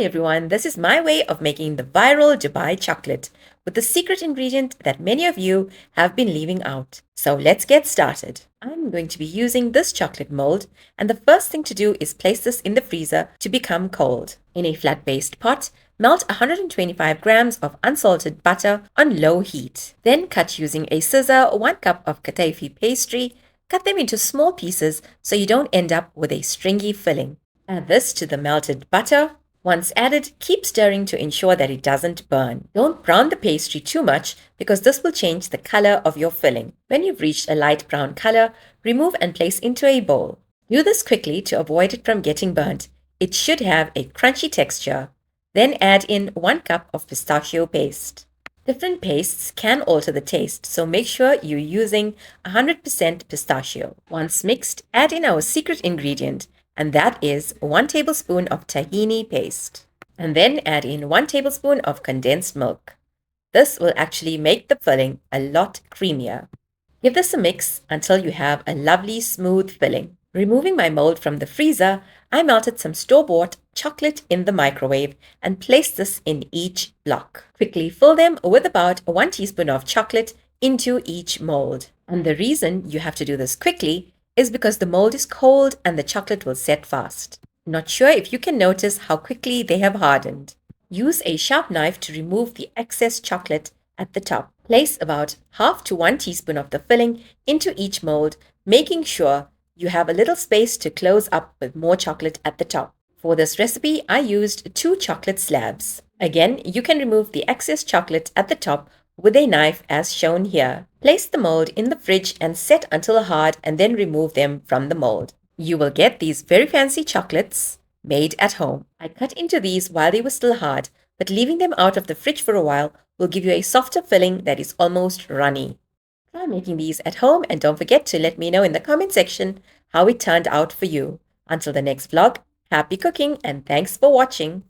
Hi everyone, this is my way of making the viral Dubai chocolate with the secret ingredient that many of you have been leaving out. So let's get started. I'm going to be using this chocolate mold, and the first thing to do is place this in the freezer to become cold. In a flat-based pot, melt 125 grams of unsalted butter on low heat. Then cut using a scissor 1 cup of kataifi pastry. Cut them into small pieces so you don't end up with a stringy filling. Add this to the melted butter. Once added, keep stirring to ensure that it doesn't burn. Don't brown the pastry too much because this will change the color of your filling. When you've reached a light brown color, remove and place into a bowl. Do this quickly to avoid it from getting burnt. It should have a crunchy texture. Then add in 1 cup of pistachio paste. Different pastes can alter the taste, so make sure you're using 100% pistachio. Once mixed, add in our secret ingredient, and that is 1 tablespoon of tahini paste. And then add in 1 tablespoon of condensed milk. This will actually make the filling a lot creamier. Give this a mix until you have a lovely smooth filling. Removing my mold from the freezer, I melted some store-bought chocolate in the microwave and placed this in each block. Quickly fill them with about 1 teaspoon of chocolate into each mold. And the reason you have to do this quickly is because the mold is cold and the chocolate will set fast. Not sure if you can notice how quickly they have hardened. Use a sharp knife to remove the excess chocolate at the top. Place about half to 1 teaspoon of the filling into each mold, making sure you have a little space to close up with more chocolate at the top. For this recipe, I used 2 chocolate slabs. Again, you can remove the excess chocolate at the top with a knife as shown here. Place the mold in the fridge and set until hard and then remove them from the mold. You will get these very fancy chocolates made at home. I cut into these while they were still hard, but leaving them out of the fridge for a while will give you a softer filling that is almost runny. Try making these at home and don't forget to let me know in the comment section how it turned out for you. Until the next vlog, happy cooking and thanks for watching.